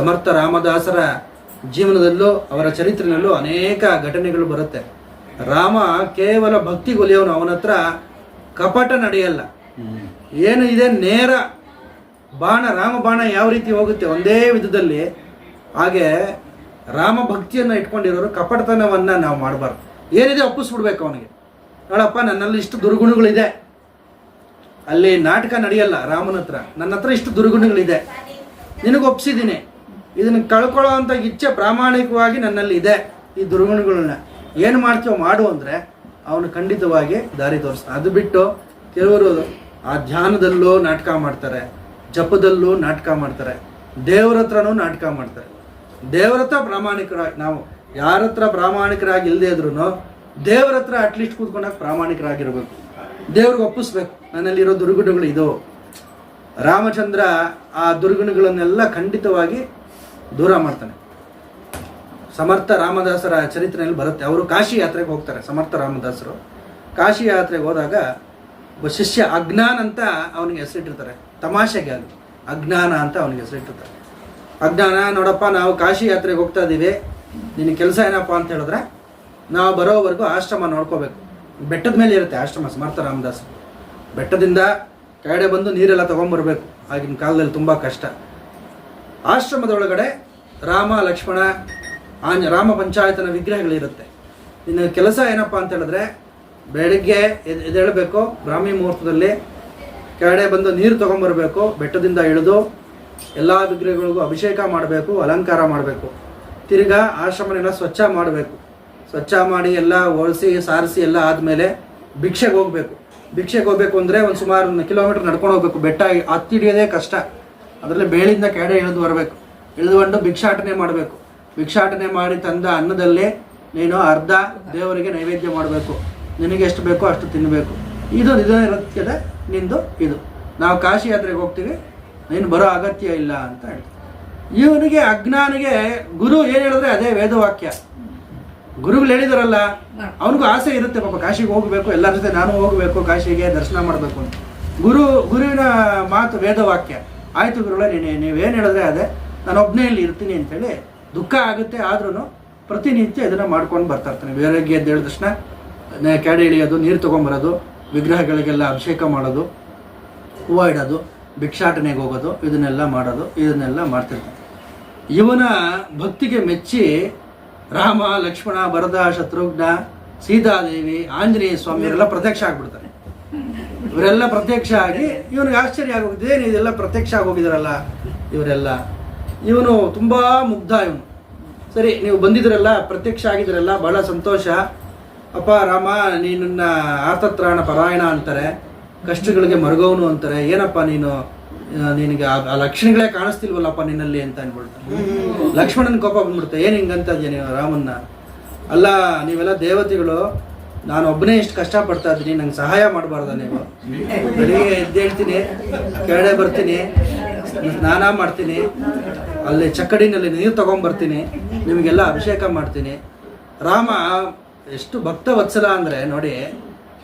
ಸಮರ್ಥ ರಾಮದಾಸರ ಜೀವನದಲ್ಲೂ ಅವರ ಚರಿತ್ರೆಯಲ್ಲೂ ಅನೇಕ ಘಟನೆಗಳು ಬರುತ್ತೆ. ರಾಮ ಕೇವಲ ಭಕ್ತಿಗೊಲಿಯವನು, ಅವನ ಹತ್ರ ಕಪಟ ನಡೆಯಲ್ಲ. ಏನು ಇದೆ ನೇರ ಬಾಣ, ರಾಮ ಬಾಣ ಯಾವ ರೀತಿ ಹೋಗುತ್ತೆ ಒಂದೇ ವಿಧದಲ್ಲಿ, ಹಾಗೆ ರಾಮ ಭಕ್ತಿಯನ್ನು ಇಟ್ಕೊಂಡಿರೋರು ಕಪಟತನವನ್ನು ನಾವು ಮಾಡಬಾರ್ದು. ಏನಿದೆ ಒಪ್ಪಿಸ್ಬಿಡ್ಬೇಕು ಅವನಿಗೆ. ನೋಡಪ್ಪ, ನನ್ನಲ್ಲಿ ಇಷ್ಟು ದುರ್ಗುಣಗಳಿದೆ, ಅಲ್ಲಿ ನಾಟಕ ನಡೆಯಲ್ಲ ರಾಮನ ಹತ್ರ, ನನ್ನ ಹತ್ರ ಇಷ್ಟು ದುರ್ಗುಣಗಳಿದೆ, ನಿನಗೆ ಒಪ್ಸಿದ್ದೀನಿ, ಇದನ್ನು ಕಳ್ಕೊಳ್ಳೋ ಅಂಥ ಇಚ್ಛೆ ಪ್ರಾಮಾಣಿಕವಾಗಿ ನನ್ನಲ್ಲಿ ಇದೆ, ಈ ದುರ್ಗುಣಗಳನ್ನ ಏನು ಮಾಡ್ತೀವೋ ಮಾಡು ಅಂದರೆ ಅವನು ಖಂಡಿತವಾಗಿ ದಾರಿ ತೋರಿಸ್ತಾನೆ. ಅದು ಬಿಟ್ಟು ಕೆಲವರು ಆ ಧ್ಯಾನದಲ್ಲೂ ನಾಟಕ ಮಾಡ್ತಾರೆ, ಜಪದಲ್ಲೂ ನಾಟಕ ಮಾಡ್ತಾರೆ, ದೇವ್ರ ಹತ್ರನೂ ನಾಟಕ ಮಾಡ್ತಾರೆ. ದೇವ್ರ ಹತ್ರ ಪ್ರಾಮಾಣಿಕರಾಗಿ, ನಾವು ಯಾರ ಹತ್ರ ಪ್ರಾಮಾಣಿಕರಾಗಿ ಇಲ್ಲದೆ ಇದ್ರೂ ದೇವ್ರ ಹತ್ರ ಅಟ್ಲೀಸ್ಟ್ ಕೂತ್ಕೊಂಡಾಗ ಪ್ರಾಮಾಣಿಕರಾಗಿರ್ಬೇಕು, ದೇವ್ರಿಗೆ ಒಪ್ಪಿಸ್ಬೇಕು ನನ್ನಲ್ಲಿರೋ ದುರ್ಗುಣಗಳು ಇದು. ರಾಮಚಂದ್ರ ಆ ದುರ್ಗುಣಗಳನ್ನೆಲ್ಲ ಖಂಡಿತವಾಗಿ ದೂರ ಮಾಡ್ತಾನೆ. ಸಮರ್ಥ ರಾಮದಾಸರ ಚರಿತ್ರೆಯಲ್ಲಿ ಬರುತ್ತೆ. ಅವರು ಕಾಶಿ ಯಾತ್ರೆಗೆ ಹೋಗ್ತಾರೆ. ಸಮರ್ಥ ರಾಮದಾಸರು ಕಾಶಿ ಯಾತ್ರೆಗೆ ಹೋದಾಗ ಒಬ್ಬ ಶಿಷ್ಯ ಅಜ್ಞಾನ್ ಅಂತ ಅವನಿಗೆ ಹೆಸರಿಟ್ಟಿರ್ತಾರೆ, ತಮಾಷೆಗೆ ಅದು ಅಜ್ಞಾನ ಅಂತ ಅವನಿಗೆ ಹೆಸರಿಟ್ಟಿರ್ತಾರೆ. ಅಜ್ಞಾನ, ನೋಡಪ್ಪ ನಾವು ಕಾಶಿ ಯಾತ್ರೆಗೆ ಹೋಗ್ತಾ ಇದ್ದೀವಿ, ನಿನ್ನ ಕೆಲಸ ಏನಪ್ಪ ಅಂತ ಹೇಳಿದ್ರೆ ನಾವು ಬರೋವರೆಗೂ ಆಶ್ರಮ ನೋಡ್ಕೋಬೇಕು. ಬೆಟ್ಟದ ಮೇಲೆ ಇರುತ್ತೆ ಆಶ್ರಮ ಸಮರ್ಥ ರಾಮದಾಸ್. ಬೆಟ್ಟದಿಂದ ಕೆಳಗಡೆ ಬಂದು ನೀರೆಲ್ಲ ತೊಗೊಂಬರ್ಬೇಕು. ಆಗಿನ ಕಾಲದಲ್ಲಿ ತುಂಬ ಕಷ್ಟ. ಆಶ್ರಮದೊಳಗಡೆ ರಾಮ ಲಕ್ಷ್ಮಣ ರಾಮ ಪಂಚಾಯತನ ವಿಗ್ರಹಗಳಿರುತ್ತೆ. ಇನ್ನು ಕೆಲಸ ಏನಪ್ಪ ಅಂತ ಹೇಳಿದ್ರೆ ಬೆಳಗ್ಗೆ ಎದ್ದೇಳಬೇಕು, ಬ್ರಾಹ್ಮಿ ಮುಹೂರ್ತದಲ್ಲಿ ಕೆಳಗಡೆ ಬಂದು ನೀರು ತೊಗೊಂಬರ್ಬೇಕು, ಬೆಟ್ಟದಿಂದ ಇಳಿದು ಎಲ್ಲ ವಿಗ್ರಹಗಳಿಗೂ ಅಭಿಷೇಕ ಮಾಡಬೇಕು, ಅಲಂಕಾರ ಮಾಡಬೇಕು. ತಿರ್ಗಾ ಆಶ್ರಮನೆಲ್ಲ ಸ್ವಚ್ಛ ಮಾಡಬೇಕು. ಸ್ವಚ್ಛ ಮಾಡಿ ಎಲ್ಲ ಒರೆಸಿ ಸಾರಿಸಿ ಎಲ್ಲ ಆದಮೇಲೆ ಭಿಕ್ಷೆಗೆ ಹೋಗಬೇಕು. ಭಿಕ್ಷೆಗೆ ಹೋಗಬೇಕು ಅಂದರೆ ಒಂದು ಸುಮಾರು 1 ಕಿಲೋಮೀಟರ್ ನಡ್ಕೊಂಡು ಹೋಗ್ಬೇಕು. ಬೆಟ್ಟ ಹತ್ತಿ ಹಿಡಿಯೋದೇ ಕಷ್ಟ. ಅದರಲ್ಲಿ ಬೇಳಿಂದ ಕೆಳಗಡೆ ಇಳಿದು ಬರಬೇಕು. ಇಳಿದುಕೊಂಡು ಭಿಕ್ಷಾಟನೆ ಮಾಡಬೇಕು. ಭಿಕ್ಷಾಟನೆ ಮಾಡಿ ತಂದ ಅನ್ನದಲ್ಲೇ ನೀನು ಅರ್ಧ ದೇವರಿಗೆ ನೈವೇದ್ಯ ಮಾಡಬೇಕು. ನಿನಗೆ ಎಷ್ಟು ಬೇಕೋ ಅಷ್ಟು ತಿನ್ನಬೇಕು. ಇದು ನಿತ್ಯದ ನಿಂದು. ಇದು ನಾವು ಕಾಶಿ ಯಾತ್ರೆಗೆ ಹೋಗ್ತೀವಿ, ನೀನು ಬರೋ ಅಗತ್ಯ ಇಲ್ಲ ಅಂತ ಹೇಳ್ತೀವಿ. ಇವನಿಗೆ ಅಜ್ಞಾನಿಗೆ ಗುರು ಏನು ಹೇಳಿದ್ರೆ ಅದೇ ವೇದವಾಕ್ಯ. ಗುರುಗಳು ಹೇಳಿದಾರಲ್ಲ, ಅವನಿಗೂ ಆಸೆ ಇರುತ್ತೆ ಪಾಪ, ಕಾಶಿಗೆ ಹೋಗಬೇಕು, ಎಲ್ಲರ ಜೊತೆ ನಾನು ಹೋಗಬೇಕು, ಕಾಶಿಗೆ ದರ್ಶನ ಮಾಡಬೇಕು ಅಂತ. ಗುರುವಿನ ಮಾತು ವೇದವಾಕ್ಯ. ಆಯಿತು ಗುರುಗಳೇ, ನೀವೇನು ಹೇಳಿದ್ರೆ ಅದೇ, ನಾನು ಒಬ್ಬನೇ ಇಲ್ಲಿ ಇರ್ತೀನಿ ಅಂಥೇಳಿ ದುಃಖ ಆಗುತ್ತೆ. ಆದ್ರೂ ಪ್ರತಿನಿತ್ಯ ಇದನ್ನು ಮಾಡ್ಕೊಂಡು ಬರ್ತಾ ಇರ್ತಾನೆ. ಬೆಳಗ್ಗೆ ಎದ್ದು ಹೇಳಿದ ತಕ್ಷಣ ಕೆಡೆ ಇಳಿಯೋದು, ನೀರು ತೊಗೊಂಬರೋದು, ವಿಗ್ರಹಗಳಿಗೆಲ್ಲ ಅಭಿಷೇಕ ಮಾಡೋದು, ಹೂವು ಇಡೋದು, ಭಿಕ್ಷಾಟನೆಗೆ ಹೋಗೋದು, ಇದನ್ನೆಲ್ಲ ಮಾಡ್ತಿರ್ತಾನೆ. ಇವನ ಭಕ್ತಿಗೆ ಮೆಚ್ಚಿ ರಾಮ ಲಕ್ಷ್ಮಣ ಭರತ ಶತ್ರುಘ್ನ ಸೀತಾದೇವಿ ಆಂಜನೇಯ ಸ್ವಾಮಿ ಇವರೆಲ್ಲ ಪ್ರತ್ಯಕ್ಷ ಆಗ್ಬಿಡ್ತಾರೆ. ಇವರೆಲ್ಲ ಪ್ರತ್ಯಕ್ಷ ಆಗಿ ಇವನಿಗೆ ಆಶ್ಚರ್ಯ ಆಗೋಗಿದೆ, ಏನು ಇದೆಲ್ಲ ಪ್ರತ್ಯಕ್ಷ ಆಗೋಗಿದಾರಲ್ಲ ಇವರೆಲ್ಲ. ಇವನು ತುಂಬ ಮುಗ್ಧ. ಇವನು ಸರಿ, ನೀವು ಬಂದಿದ್ರಲ್ಲ, ಪ್ರತ್ಯಕ್ಷ ಆಗಿದ್ರಲ್ಲ, ಬಹಳ ಸಂತೋಷ. ಅಪ್ಪ ರಾಮ, ನೀನನ್ನ ಆರ್ತತ್ರಾಣ ಪರಾಯಣ ಅಂತಾರೆ, ಕಷ್ಟಗಳಿಗೆ ಮರುಗವನು ಅಂತಾರೆ. ಏನಪ್ಪ ನಿನಗೆ ಆ ಲಕ್ಷಣಗಳೇ ಕಾಣಿಸ್ತಿಲ್ವಲ್ಲಪ್ಪ ನಿನ್ನಲ್ಲಿ ಅಂತ ಅನ್ಬಿಡ್ತಾನೆ. ಲಕ್ಷ್ಮಣನ ಕೋಪ ಬಂದ್ಬಿಡುತ್ತೆ. ಏನು ಹಿಂಗಂತ ಇದೆಯಾ ನೀವು ರಾಮನ್ನ? ಅಲ್ಲ, ನೀವೆಲ್ಲ ದೇವತೆಗಳು, ನಾನು ಒಬ್ಬನೇ ಇಷ್ಟು ಕಷ್ಟಪಡ್ತಾ ಇದ್ದೀನಿ, ನಂಗೆ ಸಹಾಯ ಮಾಡಬಾರ್ದ ನೀವು? ಬೆಳಿಗ್ಗೆ ಎದ್ದೇಳ್ತೀನಿ, ಕೆಳಗಡೆ ಬರ್ತೀನಿ, ಸ್ನಾನ ಮಾಡ್ತೀನಿ, ಅಲ್ಲಿ ಚಕ್ಕಡಿನಲ್ಲಿ ನೀರು ತೊಗೊಂಬರ್ತೀನಿ, ನಿಮಗೆಲ್ಲ ಅಭಿಷೇಕ ಮಾಡ್ತೀನಿ. ರಾಮ ಎಷ್ಟು ಭಕ್ತ ವತ್ಸಲ ಅಂದರೆ ನೋಡಿ,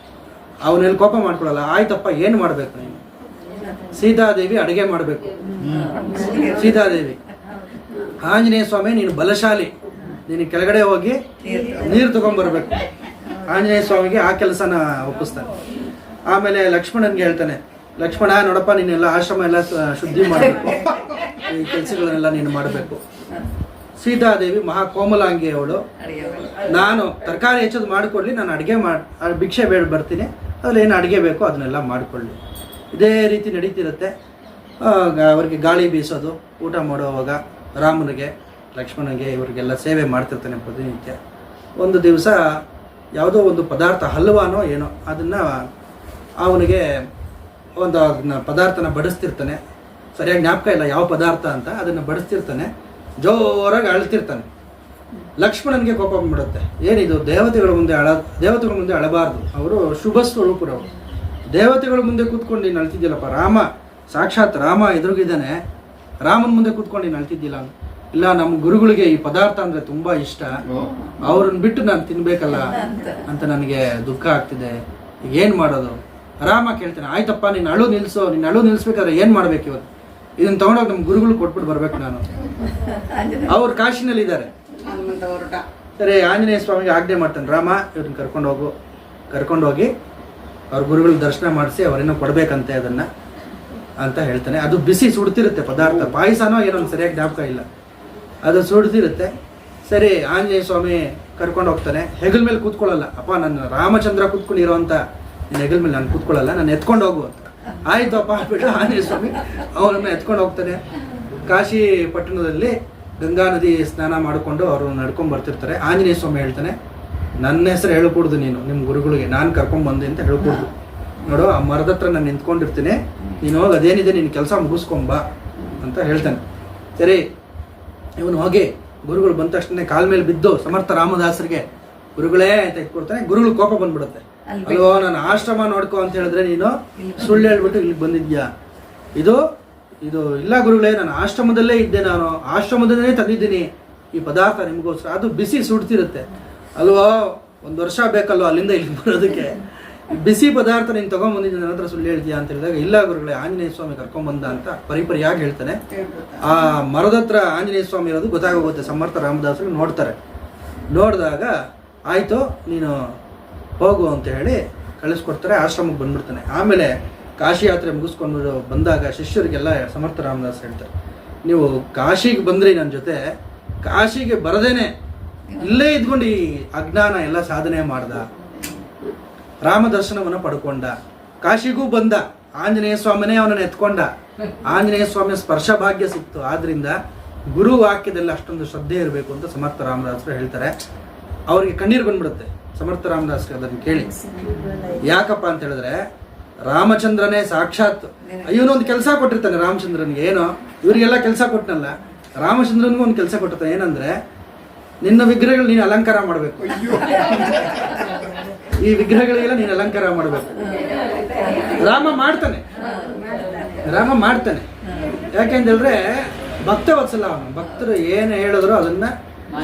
ಅವನಲ್ಲಿ ಕೋಪ ಮಾಡ್ಕೊಳಲ್ಲ. ಆಯ್ತಪ್ಪ, ಏನು ಮಾಡಬೇಕು ನೀನು? ಸೀತಾದೇವಿ ಅಡುಗೆ ಮಾಡಬೇಕು. ಸೀತಾದೇವಿ, ಆಂಜನೇಯ ಸ್ವಾಮಿ ನೀನು ಬಲಶಾಲಿ, ನೀನು ಕೆಳಗಡೆ ಹೋಗಿ ನೀರು ತೊಗೊಂಬರ್ಬೇಕು. ಆಂಜನೇಯ ಸ್ವಾಮಿಗೆ ಆ ಕೆಲಸನ ಒಪ್ಪಿಸ್ತಾನೆ. ಆಮೇಲೆ ಲಕ್ಷ್ಮಣನ್ಗೆ ಹೇಳ್ತಾನೆ, ಲಕ್ಷ್ಮಣ ನೋಡಪ್ಪ, ನೀನೆಲ್ಲ ಆಶ್ರಮ ಎಲ್ಲ ಶುದ್ಧಿ ಮಾಡಬೇಕು, ಈ ಕೆಲಸಗಳನ್ನೆಲ್ಲ ನೀನು ಮಾಡಬೇಕು. ಸೀತಾದೇವಿ ಮಹಾ ಕೋಮಲಾಂಗಿ ಅವಳು, ನಾನು ತರಕಾರಿ ಹೆಚ್ಚೋದು ಮಾಡಿಕೊಡ್ಲಿ, ನಾನು ಅಡುಗೆ ಭಿಕ್ಷೆ ಬರ್ತೀನಿ, ಅದ್ರಲ್ಲಿ ಏನು ಅಡುಗೆ ಬೇಕೋ ಅದನ್ನೆಲ್ಲ ಮಾಡಿಕೊಳ್ಳಿ. ಇದೇ ರೀತಿ ನಡೀತಿರುತ್ತೆ. ಅವರಿಗೆ ಗಾಳಿ ಬೀಸೋದು, ಊಟ ಮಾಡುವಾಗ ರಾಮನಿಗೆ ಲಕ್ಷ್ಮಣನಿಗೆ ಇವರಿಗೆಲ್ಲ ಸೇವೆ ಮಾಡ್ತಿರ್ತಾನೆ ಪ್ರತಿನಿತ್ಯ. ಒಂದು ದಿವಸ ಯಾವುದೋ ಒಂದು ಪದಾರ್ಥ, ಹಲ್ವಾನೋ ಏನೋ, ಅದನ್ನು ಅವನಿಗೆ ಒಂದು ಪದಾರ್ಥನ ಬಡಿಸ್ತಿರ್ತಾನೆ. ಸರಿಯಾಗಿ ಜ್ಞಾಪಕ ಇಲ್ಲ ಯಾವ ಪದಾರ್ಥ ಅಂತ. ಅದನ್ನು ಬಡಿಸ್ತಿರ್ತಾನೆ, ಜೋರಾಗಿ ಅಳ್ತಿರ್ತಾನೆ. ಲಕ್ಷ್ಮಣನಿಗೆ ಕೋಪ ಬಂದ್ಬಿಡುತ್ತೆ. ಏನಿದು, ದೇವತೆಗಳ ಮುಂದೆ ಅಳಬಾರ್ದು, ಅವರು ಶುಭ ಸ್ವರೂಪರು, ಅವರು ದೇವತೆಗಳ ಮುಂದೆ ಕೂತ್ಕೊಂಡು ನೀನು ಅಳ್ತಿದ್ದಿಲ್ಲಪ್ಪ. ರಾಮ ಸಾಕ್ಷಾತ್ ರಾಮ ಎದುರುಗಿದ್ದಾನೆ, ರಾಮನ ಮುಂದೆ ಕೂತ್ಕೊಂಡು ನೀನು ಅಳ್ತಿದ್ದಿಲ್ಲ. ಇಲ್ಲ, ನಮ್ಮ ಗುರುಗಳಿಗೆ ಈ ಪದಾರ್ಥ ಅಂದರೆ ತುಂಬ ಇಷ್ಟ, ಅವ್ರನ್ನ ಬಿಟ್ಟು ನಾನು ತಿನ್ಬೇಕಲ್ಲ ಅಂತ ನನಗೆ ದುಃಖ ಆಗ್ತಿದೆ, ಈಗ ಏನು ಮಾಡೋದು? ರಾಮ ಕೇಳ್ತಾನೆ, ಆಯ್ತಪ್ಪ ನೀನು ಅಳು ನಿಲ್ಲಿಸು, ನೀನು ಅಳು ನಿಲ್ಲಿಸ್ಬೇಕಾದ್ರೆ ಏನು ಮಾಡ್ಬೇಕು ಇವತ್ತು? ಇದನ್ನ ತಗೊಂಡೋಗಿ ನಮ್ಮ ಗುರುಗಳು ಕೊಟ್ಬಿಟ್ಟು ಬರ್ಬೇಕು ನಾನು. ಅವ್ರು ಕಾಶಿನಲ್ಲಿ ಇದ್ದಾರೆ. ಸರಿ, ಆಂಜನೇಯ ಸ್ವಾಮಿಗೆ ಆಜ್ಞೆ ಮಾಡ್ತಾನೆ, ರಾಮ ಇವ್ರನ್ನ ಕರ್ಕೊಂಡೋಗಿ ಅವ್ರ ಗುರುಗಳ ದರ್ಶನ ಮಾಡಿಸಿ ಅವರೇನೋ ಕೊಡ್ಬೇಕಂತೆ ಅದನ್ನ ಅಂತ ಹೇಳ್ತಾನೆ. ಅದು ಬಿಸಿ ಸುಡ್ತಿರುತ್ತೆ ಪದಾರ್ಥ, ಪಾಯಸನೋ ಏನೋ ಸರಿಯಾಗಿ ಜ್ಞಾಪಕ ಇಲ್ಲ, ಅದು ಸುಡ್ತಿರುತ್ತೆ. ಸರಿ, ಆಂಜನೇಯ ಸ್ವಾಮಿ ಕರ್ಕೊಂಡು ಹೋಗ್ತಾನೆ. ಹೆಗಲ್ ಮೇಲೆ ಕೂತ್ಕೊಳ್ಳಲ್ಲ. ಅಪ್ಪ, ನನ್ನ ರಾಮಚಂದ್ರ ಕೂತ್ಕೊಂಡಿರೋಂಥ ನಿನ್ನ ಹೆಗಲ್ ಮೇಲೆ ನಾನು ಕೂತ್ಕೊಳ್ಳಲ್ಲ, ನಾನು ಎತ್ಕೊಂಡು ಹೋಗು ಅಂತ. ಆಯ್ತು ಅಪ್ಪ ಬಿಟ್ಟು ಆಂಜನೇಯ ಸ್ವಾಮಿ ಅವನನ್ನು ಎತ್ಕೊಂಡು ಹೋಗ್ತಾನೆ. ಕಾಶಿ ಪಟ್ಟಣದಲ್ಲಿ ಗಂಗಾ ನದಿ ಸ್ನಾನ ಮಾಡಿಕೊಂಡು ಅವರು ನಡ್ಕೊಂಡು ಬರ್ತಿರ್ತಾರೆ. ಆಂಜನೇಯ ಸ್ವಾಮಿ ಹೇಳ್ತಾನೆ, ನನ್ನ ಹೆಸರು ಹೇಳ್ಕೊಡ್ದು ನೀನು ನಿಮ್ಮ ಗುರುಗಳಿಗೆ, ನಾನು ಕರ್ಕೊಂಡ್ಬಂದೆ ಅಂತ ಹೇಳ್ಕೊಡ್ದು. ನೋಡು, ಆ ಮರದ ಹತ್ರ ನಾನು ನಿಂತ್ಕೊಂಡಿರ್ತೀನಿ, ನೀನು ಹೋಗಿ ಅದೇನಿದೆ ನಿನ್ನ ಕೆಲಸ ಮುಗಿಸ್ಕೊಂಬ ಅಂತ ಹೇಳ್ತಾನೆ. ಸರಿ, ಇವನು ಹೋಗಿ ಗುರುಗಳು ಬಂದ ತಕ್ಷಣ ಕಾಲ ಮೇಲೆ ಬಿದ್ದು ಸಮರ್ಥ ರಾಮದಾಸರಿಗೆ ಗುರುಗಳೇ ಅಂತ ಇಟ್ಕೊಡ್ತಾನೆ. ಗುರುಗಳು ಕೋಪ ಬಂದ್ಬಿಡುತ್ತೆ. ಅಲ್ವೋ, ನಾನು ಆಶ್ರಮ ನೋಡ್ಕೊ ಅಂತ ಹೇಳಿದ್ರೆ ನೀನು ಸುಳ್ಳು ಹೇಳ್ಬಿಟ್ಟು ಇಲ್ಲಿಗೆ ಬಂದಿದ್ಯಾ? ಇದು ಇಲ್ಲ ಗುರುಗಳೇ, ನಾನು ಆಶ್ರಮದಲ್ಲೇ ಇದ್ದೆ, ನಾನು ಆಶ್ರಮದಲ್ಲೇ ತಂದಿದ್ದೀನಿ ಈ ಪದಾರ್ಥ ನಿಮಗೋಸ್ಕರ. ಅದು ಬಿಸಿ ಸುಡ್ತಿರುತ್ತೆ ಅಲ್ವೋ, 1 ವರ್ಷ ಬೇಕಲ್ವ ಅಲ್ಲಿಂದ ಇಲ್ಲಿ ಬರೋದಕ್ಕೆ. ಬಿಸಿ ಪದಾರ್ಥ ನೀನು ತೊಗೊಂಬಂದಿದ್ದೀನಿ, ನನ್ನ ಹತ್ರ ಸುಳ್ಳು ಹೇಳ್ತೀಯಾ ಅಂತ ಹೇಳಿದಾಗ, ಇಲ್ಲ ಗುರುಗಳೇ, ಆಂಜನೇಯ ಸ್ವಾಮಿ ಕರ್ಕೊಂಬಂದ ಅಂತ ಪರಿಪರಿಯಾಗಿ ಹೇಳ್ತಾನೆ. ಆ ಮರದ ಹತ್ರ ಆಂಜನೇಯ ಸ್ವಾಮಿ ಇರೋದು ಗೊತ್ತಾಗೋಗುತ್ತೆ. ಸಮರ್ಥ ರಾಮದಾಸರು ನೋಡ್ತಾರೆ. ನೋಡಿದಾಗ ಆಯಿತು ನೀನು ಹೋಗು ಅಂತ ಹೇಳಿ ಕಳಿಸ್ಕೊಡ್ತಾರೆ. ಆಶ್ರಮಕ್ಕೆ ಬಂದ್ಬಿಡ್ತಾನೆ. ಆಮೇಲೆ ಕಾಶಿ ಯಾತ್ರೆ ಮುಗಿಸ್ಕೊಂಡು ಬಂದಾಗ ಶಿಷ್ಯರಿಗೆಲ್ಲ ಸಮರ್ಥ ರಾಮದಾಸ್ ಹೇಳ್ತಾರೆ, ನೀವು ಕಾಶಿಗೆ ಬಂದ್ರಿ ನನ್ನ ಜೊತೆ, ಕಾಶಿಗೆ ಬರದೇನೆ ಇಲ್ಲೇ ಇದ್ಕೊಂಡು ಈ ಅಜ್ಞಾನ ಎಲ್ಲ ಸಾಧನೆ ಮಾಡ್ದ, ರಾಮ ದರ್ಶನವನ್ನು ಪಡ್ಕೊಂಡ, ಕಾಶಿಗೂ ಬಂದ, ಆಂಜನೇಯ ಸ್ವಾಮಿನೇ ಅವನನ್ನು ಎತ್ಕೊಂಡ, ಆಂಜನೇಯ ಸ್ವಾಮಿಯ ಸ್ಪರ್ಶ ಭಾಗ್ಯ ಸಿಕ್ತು. ಆದ್ರಿಂದ ಗುರು ವಾಕ್ಯದಲ್ಲಿ ಅಷ್ಟೊಂದು ಶ್ರದ್ಧೆ ಇರಬೇಕು ಅಂತ ಸಮರ್ಥ ರಾಮದಾಸರು ಹೇಳ್ತಾರೆ. ಅವ್ರಿಗೆ ಕಣ್ಣೀರು ಬಂದ್ಬಿಡುತ್ತೆ ಸಮರ್ಥ ರಾಮದಾಸ್ಗೆ ಅದನ್ನು ಕೇಳಿ. ಯಾಕಪ್ಪ ಅಂತ ಹೇಳಿದ್ರೆ, ರಾಮಚಂದ್ರನೇ ಸಾಕ್ಷಾತ್ ಇವನೊಂದು ಕೆಲಸ ಕೊಟ್ಟಿರ್ತಾನೆ ರಾಮಚಂದ್ರನ್ಗೆ. ಏನೋ ಇವರಿಗೆಲ್ಲ ಕೆಲಸ ಕೊಟ್ಟನಲ್ಲ, ರಾಮಚಂದ್ರನ್ಗೂ ಒಂದು ಕೆಲಸ ಕೊಟ್ಟಿರ್ತಾನೆ. ಏನಂದ್ರೆ, ನಿನ್ನ ವಿಗ್ರಹಗಳು ನೀನು ಅಲಂಕಾರ ಮಾಡಬೇಕು, ಈ ವಿಗ್ರಹಗಳಿಗೆಲ್ಲ ನೀನು ಅಲಂಕಾರ ಮಾಡಬೇಕು. ರಾಮ ಮಾಡ್ತಾನೆ. ಯಾಕೆಂದ್ರೆ ಭಕ್ತವತ್ಸಲ ಅವನು. ಭಕ್ತರು ಏನು ಹೇಳಿದ್ರು ಅದನ್ನ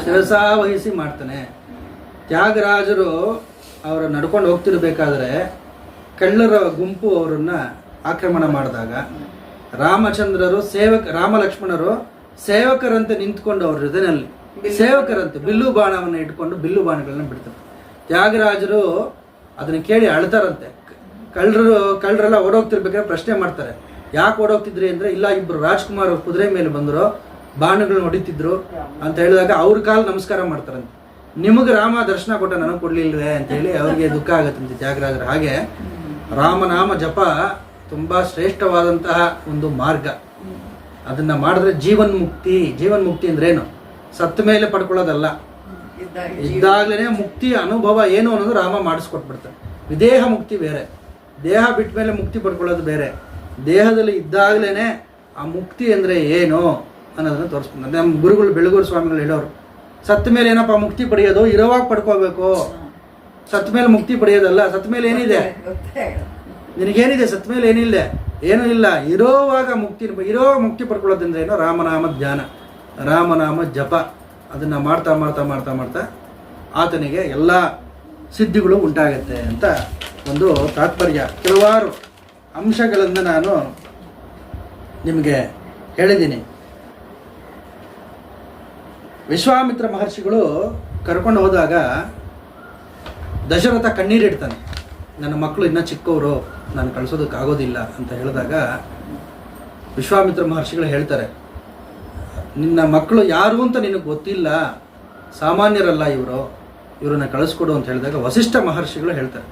ಶಿರಸಾವಹಿಸಿ ಮಾಡ್ತಾನೆ. ತ್ಯಾಗರಾಜರು ಅವರ ನಡ್ಕೊಂಡು ಹೋಗ್ತಿರ್ಬೇಕಾದ್ರೆ ಕಳ್ಳರ ಗುಂಪು ಅವರನ್ನ ಆಕ್ರಮಣ ಮಾಡಿದಾಗ ರಾಮಚಂದ್ರರು ರಾಮ ಲಕ್ಷ್ಮಣರು ಸೇವಕರಂತೆ ನಿಂತ್ಕೊಂಡು ಅವ್ರ ಹೃದಯದಲ್ಲಿ ಸೇವಕರಂತೆ ಬಿಲ್ಲು ಬಾಣವನ್ನು ಇಟ್ಕೊಂಡು ಬಿಲ್ಲು ಬಾಣಗಳನ್ನ ಬಿಡ್ತಾರೆ. ತ್ಯಾಗರಾಜರು ಅದನ್ನ ಕೇಳಿ ಅಳ್ತಾರಂತೆ. ಕಳ್ಳರೆಲ್ಲ ಓಡೋಗ್ತಿರ್ಬೇಕಾದ್ರೆ ಪ್ರಶ್ನೆ ಮಾಡ್ತಾರೆ, ಯಾಕೆ ಓಡೋಗ್ತಿದ್ರಿ ಅಂದ್ರೆ, ಇಲ್ಲ ಇಬ್ರು ರಾಜ್ಕುಮಾರ್ ಕುದುರೆ ಮೇಲೆ ಬಂದ್ರು, ಬಾಣಗಳನ್ನ ಹೊಡಿತಿದ್ರು ಅಂತ ಹೇಳಿದಾಗ ಅವ್ರ ಕಾಲು ನಮಸ್ಕಾರ ಮಾಡ್ತಾರಂತೆ. ನಿಮಗೆ ರಾಮ ದರ್ಶನ ಕೊಟ್ಟ ನನಗೆ ಕೊಡ್ಲಿಲ್ವೇ ಅಂತ ಹೇಳಿ ಅವ್ರಿಗೆ ದುಃಖ ಆಗತ್ತಂತೆ ತ್ಯಾಗರಾಜರು. ಹಾಗೆ ರಾಮನಾಮ ಜಪ ತುಂಬಾ ಶ್ರೇಷ್ಠವಾದಂತಹ ಒಂದು ಮಾರ್ಗ. ಅದನ್ನ ಮಾಡಿದ್ರೆ ಜೀವನ್ ಮುಕ್ತಿ ಅಂದ್ರೆ ಏನು? ಸತ್ತ ಮೇಲೆ ಪಡ್ಕೊಳ್ಳೋದಲ್ಲ, ಇದ್ದಾಗ್ಲೇನೆ ಮುಕ್ತಿ ಅನುಭವ ಏನು ಅನ್ನೋದು ರಾಮ ಮಾಡಿಸ್ಕೊಟ್ಬಿಡ್ತಾನೆ. ವಿದೇಹ ಮುಕ್ತಿ ಬೇರೆ, ದೇಹ ಬಿಟ್ಟ ಮೇಲೆ ಮುಕ್ತಿ ಪಡ್ಕೊಳ್ಳೋದು ಬೇರೆ. ದೇಹದಲ್ಲಿ ಇದ್ದಾಗ್ಲೇನೆ ಆ ಮುಕ್ತಿ ಅಂದ್ರೆ ಏನು ಅನ್ನೋದನ್ನ ತೋರಿಸ್ಬಿಡ್ತಾರೆ. ನಮ್ಮ ಗುರುಗಳು ಬೆಳಗೂರು ಸ್ವಾಮಿಗಳು ಹೇಳೋರು, ಸತ್ತ ಮೇಲೆ ಏನಪ್ಪ ಮುಕ್ತಿ ಪಡೆಯೋದು? ಇರೋವಾಗ ಪಡ್ಕೋಬೇಕು. ಸತ್ತ ಮೇಲೆ ಮುಕ್ತಿ ಪಡೆಯೋದಲ್ಲ. ಸತ್ತ ಮೇಲೆ ಏನಿದೆ ನಿನಗೇನಿದೆ? ಸತ್ತ ಮೇಲೆ ಏನಿಲ್ಲ, ಏನೂ ಇಲ್ಲ. ಇರೋವಾಗ ಮುಕ್ತಿ ಪಡ್ಕೊಳ್ಳೋದ್ರಿಂದ ಏನೋ ರಾಮನಾಮ ಧ್ಯಾನ, ರಾಮನಾಮ ಜಪ. ಅದನ್ನ ಮಾಡ್ತಾ ಮಾಡ್ತಾ ಮಾಡ್ತಾ ಮಾಡ್ತಾ ಆತನಿಗೆ ಎಲ್ಲ ಸಿದ್ಧಿಗಳು ಉಂಟಾಗುತ್ತೆ ಅಂತ ಒಂದು ತಾತ್ಪರ್ಯ. ಕೆಲವಾರು ಅಂಶಗಳನ್ನು ನಾನು ನಿಮಗೆ ಹೇಳಿದ್ದೀನಿ. ವಿಶ್ವಾಮಿತ್ರ ಮಹರ್ಷಿಗಳು ಕರ್ಕೊಂಡು ಹೋದಾಗ ದಶರಥ ಕಣ್ಣೀರಿಡ್ತಾನೆ. ನನ್ನ ಮಕ್ಕಳು ಇನ್ನೂ ಚಿಕ್ಕವರು, ನಾನು ಕಳಿಸೋದಕ್ಕಾಗೋದಿಲ್ಲ ಅಂತ ಹೇಳಿದಾಗ ವಿಶ್ವಾಮಿತ್ರ ಮಹರ್ಷಿಗಳು ಹೇಳ್ತಾರೆ, ನಿನ್ನ ಮಕ್ಕಳು ಯಾರು ಅಂತ ನಿನಗೆ ಗೊತ್ತಿಲ್ಲ, ಸಾಮಾನ್ಯರಲ್ಲ ಇವ್ರನ್ನ ಕಳಿಸ್ಕೊಡು ಅಂತ ಹೇಳಿದಾಗ ವಸಿಷ್ಠ ಮಹರ್ಷಿಗಳು ಹೇಳ್ತಾರೆ,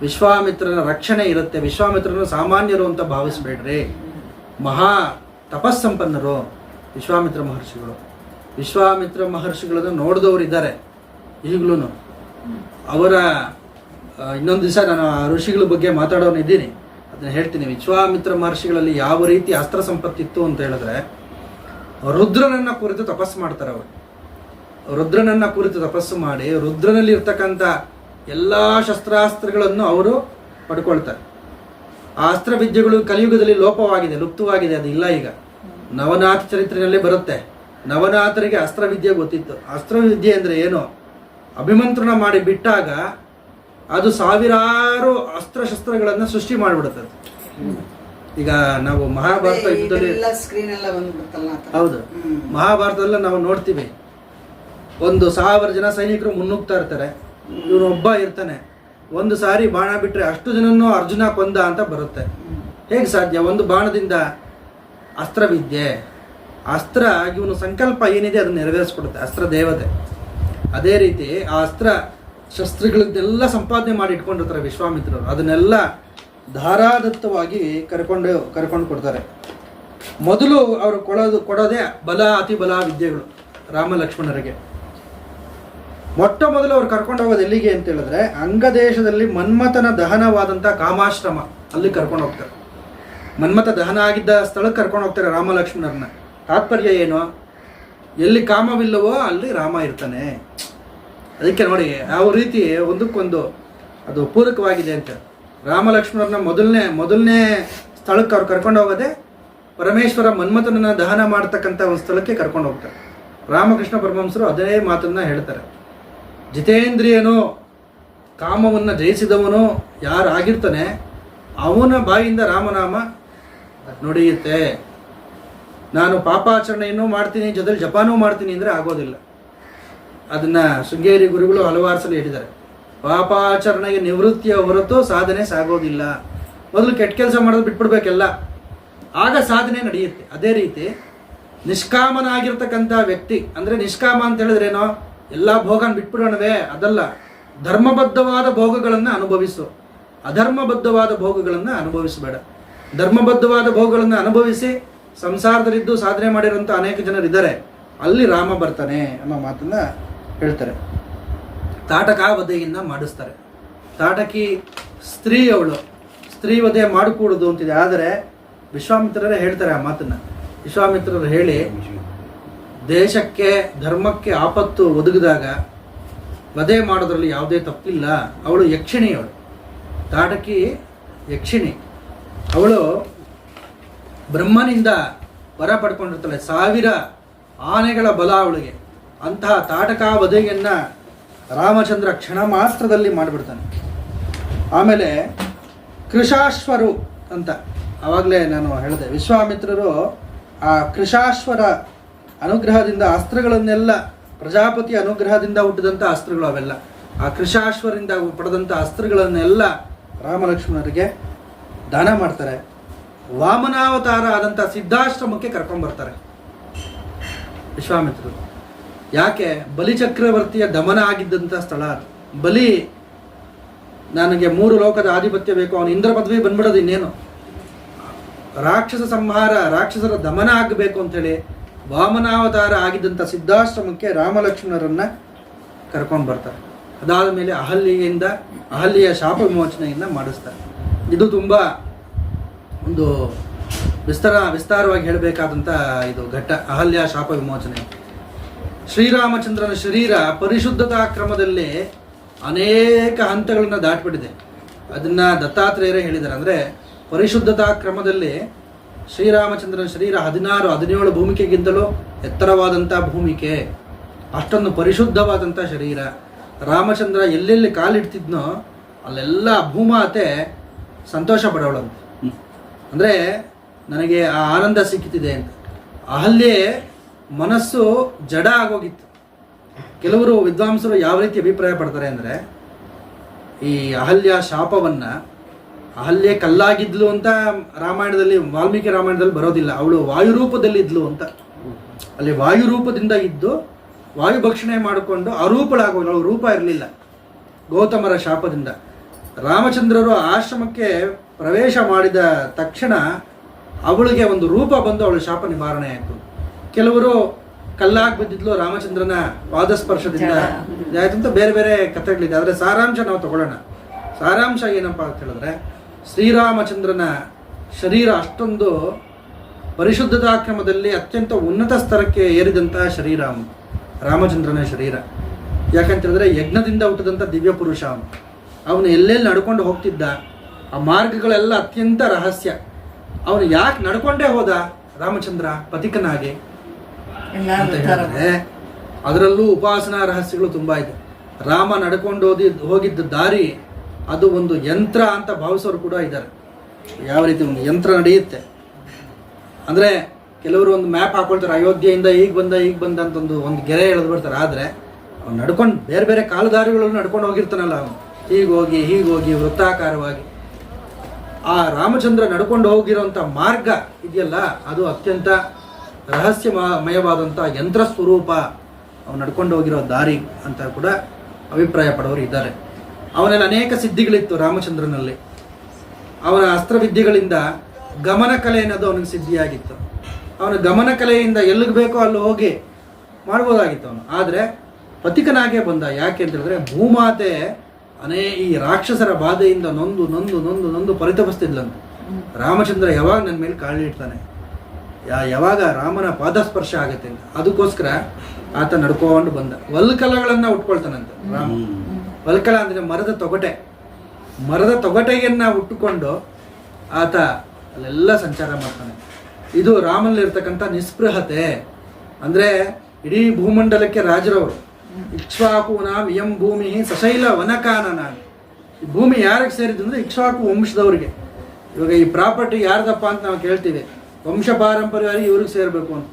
ವಿಶ್ವಾಮಿತ್ರನ ರಕ್ಷಣೆ ಇರುತ್ತೆ, ವಿಶ್ವಾಮಿತ್ರನ ಸಾಮಾನ್ಯರು ಅಂತ ಭಾವಿಸ್ಬೇಡ್ರಿ, ಮಹಾ ತಪಸ್ಸಂಪನ್ನರು ವಿಶ್ವಾಮಿತ್ರ ಮಹರ್ಷಿಗಳು. ವಿಶ್ವಾಮಿತ್ರ ಮಹರ್ಷಿಗಳನ್ನು ನೋಡಿದವರು ಇದ್ದಾರೆ ಈಗಲೂ. ಅವರ ಇನ್ನೊಂದು ದಿವಸ ನಾನು ಆ ಋಷಿಗಳ ಬಗ್ಗೆ ಮಾತಾಡೋನಿದ್ದೀನಿ, ಅದನ್ನ ಹೇಳ್ತೀನಿ. ವಿಶ್ವಾಮಿತ್ರ ಮಹರ್ಷಿಗಳಲ್ಲಿ ಯಾವ ರೀತಿ ಅಸ್ತ್ರ ಸಂಪತ್ತಿತ್ತು ಅಂತ ಹೇಳಿದ್ರೆ, ರುದ್ರನನ್ನ ಕುರಿತು ತಪಸ್ಸು ಮಾಡ್ತಾರೆ ಅವರು. ರುದ್ರನನ್ನ ಕುರಿತು ತಪಸ್ಸು ಮಾಡಿ ರುದ್ರನಲ್ಲಿ ಇರ್ತಕ್ಕಂಥ ಎಲ್ಲ ಶಸ್ತ್ರಾಸ್ತ್ರಗಳನ್ನು ಅವರು ಪಡ್ಕೊಳ್ತಾರೆ. ಆ ಅಸ್ತ್ರವಿದ್ಯೆಗಳು ಕಲಿಯುಗದಲ್ಲಿ ಲೋಪವಾಗಿದೆ, ಲುಪ್ತವಾಗಿದೆ, ಅದು ಇಲ್ಲ ಈಗ. ನವನಾಥ ಚರಿತ್ರೆಯಲ್ಲೇ ಬರುತ್ತೆ. ನವನಾಥರಿಗೆ ಅಸ್ತ್ರವಿದ್ಯೆ ಗೊತ್ತಿತ್ತು. ಅಸ್ತ್ರವಿದ್ಯೆ ಅಂದರೆ ಏನು? ಅಭಿಮಂತ್ರಣ ಮಾಡಿ ಬಿಟ್ಟಾಗ ಅದು ಸಾವಿರಾರು ಅಸ್ತ್ರಶಸ್ತ್ರಗಳನ್ನು ಸೃಷ್ಟಿ ಮಾಡಿಬಿಡುತ್ತದೆ. ಈಗ ನಾವು ಮಹಾಭಾರತ ಯುದ್ಧದಲ್ಲಿ ಸ್ಕ್ರೀನ್ ಎಲ್ಲ ಬಂದ್ಬಿಡುತ್ತಲ್ಲ ಆ ಥರ. ಹೌದು, ಮಹಾಭಾರತದಲ್ಲ ನಾವು ನೋಡ್ತೀವಿ, 1,000 ಜನ ಸೈನಿಕರು ಮುನ್ನುಗ್ತಾ ಇರ್ತಾರೆ, ಇವನೊಬ್ಬ ಇರ್ತಾನೆ, ಒಂದು ಸಾರಿ ಬಾಣ ಬಿಟ್ರೆ ಅಷ್ಟು ಜನನ್ನು ಅರ್ಜುನ ಕೊಂದ ಅಂತ ಬರುತ್ತೆ. ಹೇಗೆ ಸಾಧ್ಯ? ಒಂದು ಬಾಣದಿಂದ ಅಸ್ತ್ರವಿದ್ಯೆ, ಅಸ್ತ್ರ ಇವನು ಸಂಕಲ್ಪ ಏನಿದೆ ಅದನ್ನು ನೆರವೇರಿಸ್ಕೊಡುತ್ತೆ, ಅಸ್ತ್ರ ದೇವತೆ. ಅದೇ ರೀತಿ ಆ ಅಸ್ತ್ರ ಶಸ್ತ್ರಗಳನ್ನೆಲ್ಲ ಸಂಪಾದನೆ ಮಾಡಿ ಇಟ್ಕೊಂಡಿರ್ತಾರೆ ವಿಶ್ವಾಮಿತ್ರರು, ಅದನ್ನೆಲ್ಲ ಧಾರಾದತ್ತವಾಗಿ ಕರ್ಕೊಂಡು ಕೊಡ್ತಾರೆ. ಮೊದಲು ಅವರು ಕೊಡೋದೇ ಬಲ ಅತಿ ಬಲ ವಿದ್ಯೆಗಳು ರಾಮ ಲಕ್ಷ್ಮಣರಿಗೆ. ಮೊಟ್ಟ ಮೊದಲು ಅವ್ರು ಕರ್ಕೊಂಡು ಹೋಗೋದು ಎಲ್ಲಿಗೆ ಅಂತ ಹೇಳಿದ್ರೆ, ಅಂಗದೇಶದಲ್ಲಿ ಮನ್ಮಥನ ದಹನವಾದಂಥ ಕಾಮಾಶ್ರಮ, ಅಲ್ಲಿ ಕರ್ಕೊಂಡು ಹೋಗ್ತಾರೆ. ಮನ್ಮಥ ದಹನ ಆಗಿದ್ದ ಸ್ಥಳಕ್ಕೆ ಕರ್ಕೊಂಡು ಹೋಗ್ತಾರೆ ರಾಮ ಲಕ್ಷ್ಮಣರನ್ನ. ತಾತ್ಪರ್ಯ ಏನು? ಎಲ್ಲಿ ಕಾಮವಿಲ್ಲವೋ ಅಲ್ಲಿ ರಾಮ ಇರ್ತಾನೆ. ಅದಕ್ಕೆ ನೋಡಿ ಯಾವ ರೀತಿ ಒಂದಕ್ಕೊಂದು ಅದು ಪೂರಕವಾಗಿದೆ ಅಂತ. ರಾಮ ಲಕ್ಷ್ಮಣರನ್ನ ಮೊದಲನೇ ಸ್ಥಳಕ್ಕೆ ಅವ್ರು ಕರ್ಕೊಂಡು ಹೋಗೋದೇ ಪರಮೇಶ್ವರ ಮನ್ಮಥನನ್ನ ದಹನ ಮಾಡ್ತಕ್ಕಂಥ ಒಂದು ಸ್ಥಳಕ್ಕೆ ಕರ್ಕೊಂಡು ಹೋಗ್ತಾರೆ. ರಾಮಕೃಷ್ಣ ಪರಮಹಂಸರು ಅದೇ ಮಾತನ್ನ ಹೇಳ್ತಾರೆ. ಜಿತೇಂದ್ರಿಯನು, ಕಾಮವನ್ನು ಜಯಿಸಿದವನು ಯಾರಾಗಿರ್ತಾನೆ ಅವನ ಬಾಯಿಂದ ರಾಮನಾಮ ನುಡಿಯುತ್ತೆ. ನಾನು ಪಾಪಾಚರಣೆಯನ್ನು ಮಾಡ್ತೀನಿ, ಜೊತೆಲಿ ಜಪಾನೂ ಮಾಡ್ತೀನಿ ಅಂದರೆ ಆಗೋದಿಲ್ಲ. ಅದನ್ನ ಶೃಂಗೇರಿ ಗುರುಗಳು ಹಲವಾರು ಸಲ ಹೇಳಿದ್ದಾರೆ. ಪಾಪಾಚರಣೆಗೆ ನಿವೃತ್ತಿಯ ಹೊರತು ಸಾಧನೆ ಸಾಗೋದಿಲ್ಲ. ಮೊದಲು ಕೆಟ್ಟ ಕೆಲಸ ಮಾಡೋದು ಬಿಟ್ಬಿಡ್ಬೇಕೆಲ್ಲ, ಆಗ ಸಾಧನೆ ನಡೆಯುತ್ತೆ. ಅದೇ ರೀತಿ ನಿಷ್ಕಾಮನಾಗಿರ್ತಕ್ಕಂಥ ವ್ಯಕ್ತಿ, ಅಂದರೆ ನಿಷ್ಕಾಮ ಅಂತ ಹೇಳಿದ್ರೇನೋ ಎಲ್ಲ ಭೋಗನ ಬಿಟ್ಬಿಡೋಣವೇ, ಅದಲ್ಲ. ಧರ್ಮಬದ್ಧವಾದ ಭೋಗಗಳನ್ನು ಅನುಭವಿಸು, ಅಧರ್ಮಬದ್ಧವಾದ ಭೋಗಗಳನ್ನು ಅನುಭವಿಸಬೇಡ. ಧರ್ಮಬದ್ಧವಾದ ಭೋಗಗಳನ್ನು ಅನುಭವಿಸಿ ಸಂಸಾರದಲ್ಲಿದ್ದು ಸಾಧನೆ ಮಾಡಿರುವಂಥ ಅನೇಕ ಜನರಿದ್ದಾರೆ, ಅಲ್ಲಿ ರಾಮ ಬರ್ತಾನೆ ಅನ್ನೋ ಮಾತನ್ನ ಹೇಳ್ತಾರೆ. ತಾಟಕಾವಧೆಯನ್ನು ಮಾಡಿಸ್ತಾರೆ. ತಾಟಕಿ ಸ್ತ್ರೀ, ಅವಳು ಸ್ತ್ರೀ ವಧೆ ಮಾಡಿಕೊಡುದು ಅಂತಿದೆ. ಆದರೆ ವಿಶ್ವಾಮಿತ್ರರೇ ಹೇಳ್ತಾರೆ ಆ ಮಾತನ್ನ. ವಿಶ್ವಾಮಿತ್ರರು ಹೇಳಿ, ದೇಶಕ್ಕೆ ಧರ್ಮಕ್ಕೆ ಆಪತ್ತು ಒದಗಿದಾಗ ವಧೆ ಮಾಡೋದ್ರಲ್ಲಿ ಯಾವುದೇ ತಪ್ಪಿಲ್ಲ. ಅವಳು ಯಕ್ಷಿಣಿ, ಅವಳು ತಾಟಕಿ ಯಕ್ಷಿಣಿ. ಅವಳು ಬ್ರಹ್ಮನಿಂದ ವರ ಪಡ್ಕೊಂಡಿರ್ತಾಳೆ, 1000 ಆನೆಗಳ ಬಲ ಅವಳಿಗೆ. ಅಂತಹ ತಾಟಕ ವಧೆಯನ್ನ ರಾಮಚಂದ್ರ ಕ್ಷಣ ಮಾತ್ರದಲ್ಲಿ ಮಾಡಿಬಿಡ್ತಾನೆ. ಆಮೇಲೆ ಕೃಶಾಶ್ವರು ಅಂತ ಆವಾಗಲೇ ನಾನು ಹೇಳಿದೆ, ವಿಶ್ವಾಮಿತ್ರರು ಆ ಕೃಶಾಶ್ವರ ಅನುಗ್ರಹದಿಂದ ಅಸ್ತ್ರಗಳನ್ನೆಲ್ಲ, ಪ್ರಜಾಪತಿ ಅನುಗ್ರಹದಿಂದ ಹುಟ್ಟಿದಂಥ ಅಸ್ತ್ರಗಳು ಅವೆಲ್ಲ, ಆ ಕೃಶಾಶ್ವರಿಂದ ಪಡೆದಂಥ ಅಸ್ತ್ರಗಳನ್ನೆಲ್ಲ ರಾಮಲಕ್ಷ್ಮಣರಿಗೆ ದಾನ ಮಾಡ್ತಾರೆ. ವಾಮನಾವತಾರ ಆದಂಥ ಸಿದ್ಧಾಶ್ರಮಕ್ಕೆ ಕರ್ಕೊಂಡ್ಬರ್ತಾರೆ ವಿಶ್ವಾಮಿತ್ರರು. ಯಾಕೆ? ಬಲಿಚಕ್ರವರ್ತಿಯ ದಮನ ಆಗಿದ್ದಂಥ ಸ್ಥಳ ಅದು. ಬಲಿ ನನಗೆ 3 ಲೋಕದ ಆಧಿಪತ್ಯ ಬೇಕು, ಅವನು ಇಂದ್ರ ಪದವಿ ಬಂದ್ಬಿಡೋದು ಇನ್ನೇನು, ರಾಕ್ಷಸ ಸಂಹಾರ, ರಾಕ್ಷಸರ ದಮನ ಆಗಬೇಕು ಅಂಥೇಳಿ ವಾಮನಾವತಾರ ಆಗಿದ್ದಂಥ ಸಿದ್ಧಾಶ್ರಮಕ್ಕೆ ರಾಮಲಕ್ಷ್ಮಣರನ್ನ ಕರ್ಕೊಂಡು ಬರ್ತಾರೆ. ಅದಾದ ಮೇಲೆ ಅಹಲ್ಯೆಯ ಶಾಪ ವಿಮೋಚನೆಯನ್ನು ಮಾಡಿಸ್ತಾರೆ. ಇದು ತುಂಬ ಒಂದು ವಿಸ್ತಾರವಾಗಿ ಹೇಳಬೇಕಾದಂಥ ಇದು ಘಟ್ಟ, ಅಹಲ್ಯ ಶಾಪ ವಿಮೋಚನೆ. ಶ್ರೀರಾಮಚಂದ್ರನ ಶರೀರ ಪರಿಶುದ್ಧತಾ ಕ್ರಮದಲ್ಲಿ ಅನೇಕ ಹಂತಗಳನ್ನು ದಾಟಿಬಿಟ್ಟಿದೆ. ಅದನ್ನು ದತ್ತಾತ್ರೇಯರೇ ಹೇಳಿದ್ದಾರೆ. ಅಂದರೆ ಪರಿಶುದ್ಧತಾ ಕ್ರಮದಲ್ಲಿ ಶ್ರೀರಾಮಚಂದ್ರನ ಶರೀರ 16-17 ಭೂಮಿಕೆಗಿಂತಲೂ ಎತ್ತರವಾದಂಥ ಭೂಮಿಕೆ, ಅಷ್ಟೊಂದು ಪರಿಶುದ್ಧವಾದಂಥ ಶರೀರ. ರಾಮಚಂದ್ರ ಎಲ್ಲೆಲ್ಲಿ ಕಾಲಿಡ್ತಿದ್ನೋ ಅಲ್ಲೆಲ್ಲ ಭೂಮಾತೆ ಸಂತೋಷ ಪಡೋಳಂತೆ. ಅಂದರೆ ನನಗೆ ಆ ಆನಂದ ಸಿಕ್ಕಿತಿದೆ ಅಂತ. ಅಹಲ್ಯೆ ಮನಸ್ಸು ಜಡ ಆಗೋಗಿತ್ತು. ಕೆಲವರು ವಿದ್ವಾಂಸರು ಯಾವ ರೀತಿ ಅಭಿಪ್ರಾಯ ಪಡ್ತಾರೆ ಅಂದರೆ, ಈ ಅಹಲ್ಯ ಶಾಪವನ್ನು, ಅಹಲ್ಯೆ ಕಲ್ಲಾಗಿದ್ಲು ಅಂತ ರಾಮಾಯಣದಲ್ಲಿ, ವಾಲ್ಮೀಕಿ ರಾಮಾಯಣದಲ್ಲಿ ಬರೋದಿಲ್ಲ. ಅವಳು ವಾಯುರೂಪದಲ್ಲಿ ಇದ್ಲು ಅಂತ. ಅಲ್ಲಿ ವಾಯುರೂಪದಿಂದ ಇದ್ದು ವಾಯುಭಕ್ಷಣೆ ಮಾಡಿಕೊಂಡು ಅರೂಪಳಾಗೋಳು, ಅವಳು ರೂಪ ಇರಲಿಲ್ಲ ಗೌತಮರ ಶಾಪದಿಂದ. ರಾಮಚಂದ್ರರು ಆಶ್ರಮಕ್ಕೆ ಪ್ರವೇಶ ಮಾಡಿದ ತಕ್ಷಣ ಅವಳಿಗೆ ಒಂದು ರೂಪ ಬಂದು ಅವಳ ಶಾಪ ನಿವಾರಣೆ ಆಯಿತು. ಕೆಲವರು ಕಲ್ಲಾಗಿ ಬಿದ್ದಿದ್ಲು ರಾಮಚಂದ್ರನ ಪಾದಸ್ಪರ್ಶದಿಂದ ಆಯ್ತು ಅಂತ ಬೇರೆ ಬೇರೆ ಕಥೆಗಳಿದೆ. ಆದರೆ ಸಾರಾಂಶ ನಾವು ತಗೊಳ್ಳೋಣ. ಸಾರಾಂಶ ಏನಪ್ಪ ಅಂತ ಹೇಳಿದ್ರೆ, ಶ್ರೀರಾಮಚಂದ್ರನ ಶರೀರ ಅಷ್ಟೊಂದು ಪರಿಶುದ್ಧತಾ ಕ್ರಮದಲ್ಲಿ ಅತ್ಯಂತ ಉನ್ನತ ಸ್ತರಕ್ಕೆ ಏರಿದಂತಹ ಶರೀರ ರಾಮಚಂದ್ರನ ಶರೀರ. ಯಾಕಂತೇಳಿದ್ರೆ ಯಜ್ಞದಿಂದ ಹುಟ್ಟಿದಂಥ ದಿವ್ಯ ಪುರುಷ ಅವನು ಎಲ್ಲೆಲ್ಲಿ ನಡ್ಕೊಂಡು ಹೋಗ್ತಿದ್ದ, ಆ ಮಾರ್ಗಗಳೆಲ್ಲ ಅತ್ಯಂತ ರಹಸ್ಯ. ಅವನು ಯಾಕೆ ನಡ್ಕೊಂಡೇ ಹೋದ ರಾಮಚಂದ್ರ ಪಥಿಕನಾಗಿ ಅಂತ ಹೇಳಿದ್ರೆ, ಅದರಲ್ಲೂ ಉಪಾಸನಾ ರಹಸ್ಯಗಳು ತುಂಬ ಇದೆ. ರಾಮ ನಡ್ಕೊಂಡು ಹೋಗಿದ್ದ ದಾರಿ ಅದು ಒಂದು ಯಂತ್ರ ಅಂತ ಭಾವಿಸೋರು ಕೂಡ ಇದ್ದಾರೆ. ಯಾವ ರೀತಿ ಒಂದು ಯಂತ್ರ ನಡೆಯುತ್ತೆ ಅಂದರೆ ಕೆಲವರು ಒಂದು ಮ್ಯಾಪ್ ಹಾಕೊಳ್ತಾರೆ, ಅಯೋಧ್ಯೆಯಿಂದ ಈಗ ಬಂದ ಅಂತ ಒಂದು ಗೆರೆ ಎಳೆದು ಬಿಡ್ತಾರೆ. ಆದರೆ ಅವ್ನು ನಡ್ಕೊಂಡು ಬೇರೆ ಬೇರೆ ಕಾಲುದಾರಿಗಳನ್ನು ನಡ್ಕೊಂಡು ಹೋಗಿರ್ತಾನಲ್ಲ, ಅವನು ಹೀಗೋಗಿ ವೃತ್ತಾಕಾರವಾಗಿ ಆ ರಾಮಚಂದ್ರ ನಡ್ಕೊಂಡು ಹೋಗಿರೋಂಥ ಮಾರ್ಗ ಇದೆಯಲ್ಲ, ಅದು ಅತ್ಯಂತ ರಹಸ್ಯಮಯವಾದಂಥ ಯಂತ್ರ ಸ್ವರೂಪ. ಅವನು ನಡ್ಕೊಂಡು ಹೋಗಿರೋ ದಾರಿ ಅಂತ ಕೂಡ ಅಭಿಪ್ರಾಯ ಪಡೋರು ಇದ್ದಾರೆ. ಅವನಲ್ಲಿ ಅನೇಕ ಸಿದ್ಧಿಗಳಿತ್ತು ರಾಮಚಂದ್ರನಲ್ಲಿ. ಅವನ ಅಸ್ತ್ರವಿದ್ಯೆಗಳಿಂದ ಗಮನ ಕಲೆ ಅನ್ನೋದು ಅವನಿಗೆ ಸಿದ್ಧಿಯಾಗಿತ್ತು. ಅವನ ಗಮನ ಕಲೆಯಿಂದ ಎಲ್ಲಿಗೆ ಬೇಕೋ ಅಲ್ಲಿ ಹೋಗಿ ಮಾಡ್ಬೋದಾಗಿತ್ತು ಅವನು. ಆದರೆ ಪಥಿಕನಾಗೇ ಬಂದ. ಯಾಕೆ ಅಂತ ಹೇಳಿದ್ರೆ ಭೂಮಾತೆ ಈ ರಾಕ್ಷಸರ ಬಾಧೆಯಿಂದ ನೊಂದು ಪರಿತಪಿಸ್ತಿದ್ಲಂತೆ. ರಾಮಚಂದ್ರ ಯಾವಾಗ ನನ್ನ ಮೇಲೆ ಕಾಲಿಡ್ತಾನೆ, ಯಾವಾಗ ರಾಮನ ಪಾದಸ್ಪರ್ಶ ಆಗುತ್ತೆ ಅಂತ, ಅದಕ್ಕೋಸ್ಕರ ಆತ ನಡ್ಕೊಂಡು ಬಂದ. ವಲ್ಕಲಗಳನ್ನು ಉಟ್ಕೊಳ್ತಾನಂತೆ ರಾಮ. ವಲ್ಕಲ ಅಂದರೆ ಮರದ ತೊಗಟೆಯನ್ನ ಉಟ್ಟುಕೊಂಡು ಆತ ಅಲ್ಲೆಲ್ಲ ಸಂಚಾರ ಮಾಡ್ತಾನೆ. ಇದು ರಾಮನಲ್ಲಿರ್ತಕ್ಕಂಥ ನಿಸ್ಪೃಹತೆ. ಅಂದರೆ ಇಡೀ ಭೂಮಂಡಲಕ್ಕೆ ರಾಜರವರು. ಇಕ್ಷ್ವಾಕೂನಾಂ ಇಯಂ ಭೂಮಿ ಸಶೈಲ ವನಕಾನನ. ಈ ಭೂಮಿ ಯಾರಿಗೆ ಸೇರಿದ್ದು ಅಂದರೆ ಇಕ್ಷ್ವಾಕು ವಂಶದವರಿಗೆ. ಇವಾಗ ಈ ಪ್ರಾಪರ್ಟಿ ಯಾರ್ದಪ್ಪ ಅಂತ ನಾವು ಕೇಳ್ತೀವಿ, ವಂಶ ಪಾರಂಪರ್ಯವಾಗಿ ಇವ್ರಿಗೆ ಸೇರಬೇಕು ಅಂತ.